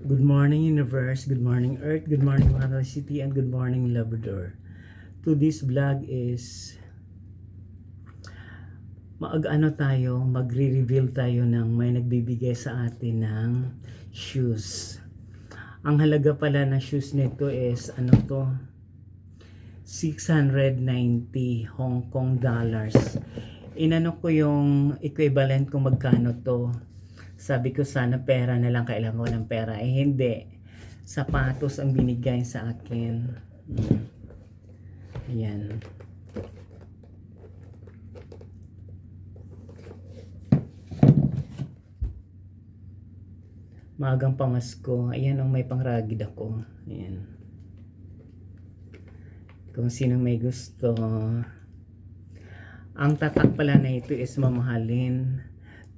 Good morning, Universe. Good morning, Earth. Good morning, Manila City. And good morning, Labrador. To this vlog is magre-reveal tayo ng may nagbibigay sa atin ng shoes. Ang halaga pala ng shoes nito is 690 Hong Kong dollars. Inano ko yung equivalent kung magkano to. Sabi ko sana pera na lang, kailangan ko ng pera. Hindi. Sapatos ang binigay sa akin. Ayan. Maagang pamasko. Ayan, may pangragid ako. Ayan. Kung sino may gusto. Ang tatak pala na ito is mamahalin.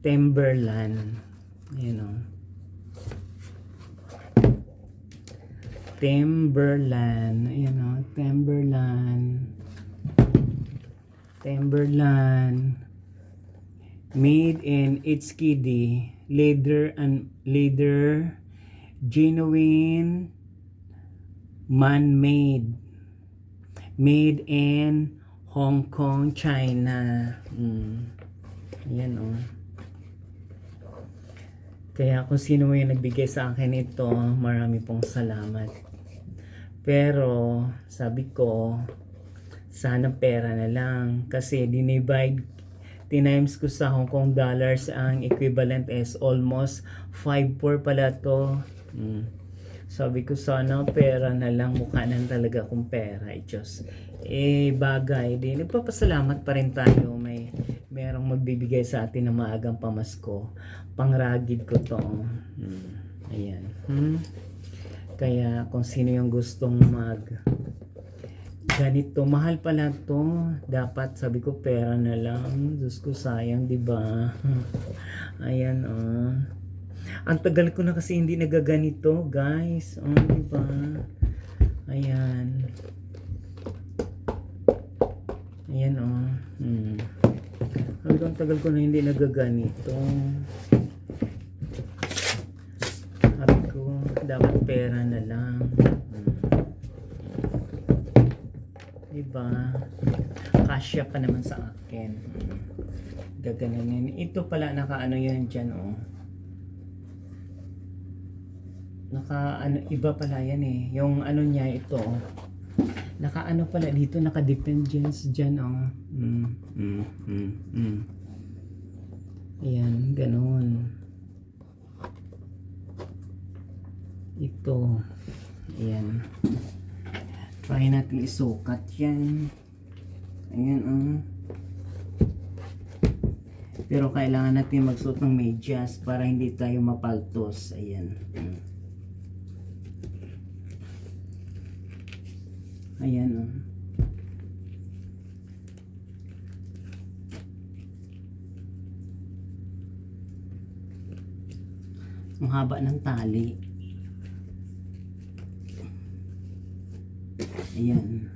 Timberland. Ayan Timberland. Ayan Timberland. Made in Itskidi. Leather, genuine, man-made. Made in Hong Kong, China. Ayan Kaya kung sino mo yung nagbigay sa akin ito, marami pong salamat. Pero sabi ko, sana pera na lang. Kasi times ko sa Hong Kong dollars, ang equivalent is almost 5.4 pala to. Sabi ko sana pera na lang, mukha na talaga kung pera. Diyos. Bagay din. Nagpapasalamat pa rin tayo. Merong magbibigay sa atin ng maagang pamasko. Pangragid ko to. Ayan. Kaya kung sino yung gustong ganito, mahal pala to. Dapat sabi ko pera na lang. Diyos ko, sayang, di ba? Ayan Ang tagal ko na kasi hindi nagaganito, guys. Di ba? Ayan. Ayan Ang tagal ko na hindi nagaganito. Sabi ko, dapat pera na lang. Diba? Kasya pa naman sa akin. Gaganin. Ito pala, nakaano yan dyan, iba pala yan Yung niya ito, nakaano pala dito, naka-dependence dyan, Ayan, ganon. Ito. Ayan. Try natin isukat yan. Ayan, Pero kailangan natin magsuot ng medyas para hindi tayo mapaltos. Ayan. Ayan, Ang haba ng tali. Ayan.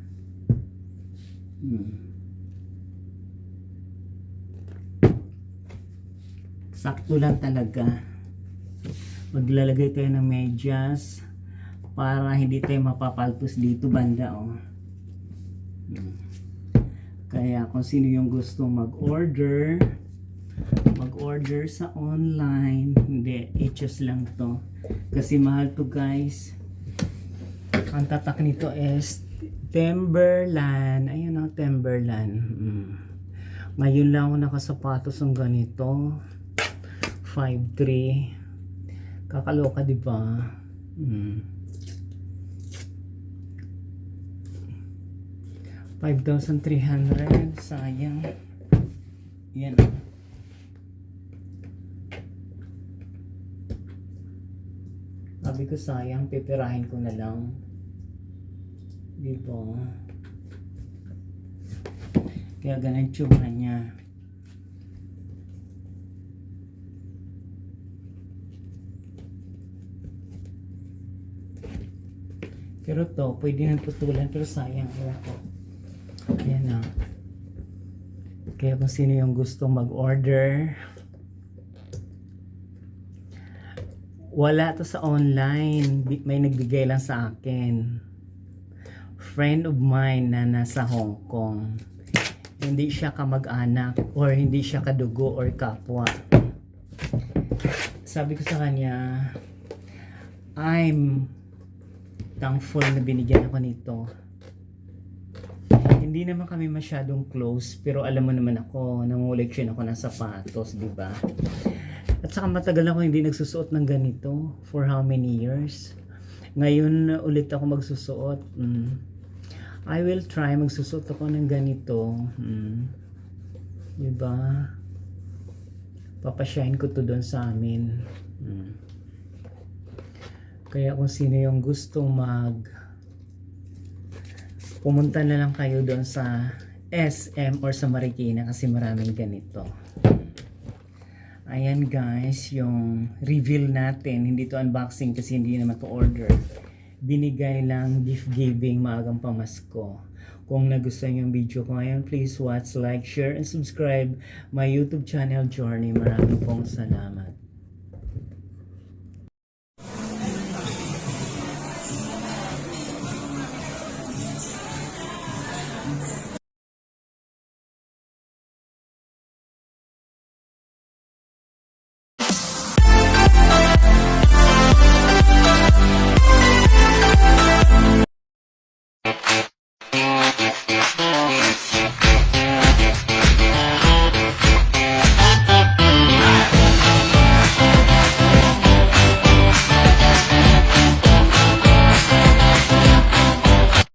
Sakto lang talaga. Maglalagay tayo ng medyas para hindi tayo mapapaltos dito banda, Kaya kung sino yung gusto mag-order sa online, hindi, i-choose lang to. Kasi mahal to, guys. Ang tatak nito is Timberland. Ayun Timberland. Ngayon lang ako nakasapatos ng ganito. 5.3. Kakaloka, di ba? 5,300. Sayang. Yan. Sabi ko sayang, pipirahin ko na lang. Diba? Kaya ganun tsura niya. Pero to, pwede nang putulan, pero sayang. Ayan Kaya kung sino yung gusto mag-order, Wala to sa online. May nagbigay lang sa akin. Friend of mine na nasa Hong Kong. Hindi siya kamag-anak or hindi siya kadugo or kapwa. Sabi ko sa kanya, I'm thankful na binigyan ako nito. Hindi naman kami masyadong close, pero alam mo naman ako, nanguleksyon ako ng sapatos, di ba? At saka matagal ako hindi nagsusuot ng ganito. For how many years? Ngayon ulit ako magsusuot. I will try magsusuot ako ng ganito. Diba? Papasyahin ko to doon sa amin. Kaya kung sino yung gustong pumunta na lang kayo doon sa SM or sa Marikina kasi maraming ganito. Ayan guys, yung reveal natin. Hindi to unboxing kasi hindi naman to order. Binigay lang, gift giving, maagang pamasko. Kung nagustuhan yung video ko ngayon, please watch, like, share, and subscribe my YouTube channel Journey. Maraming pong salamat.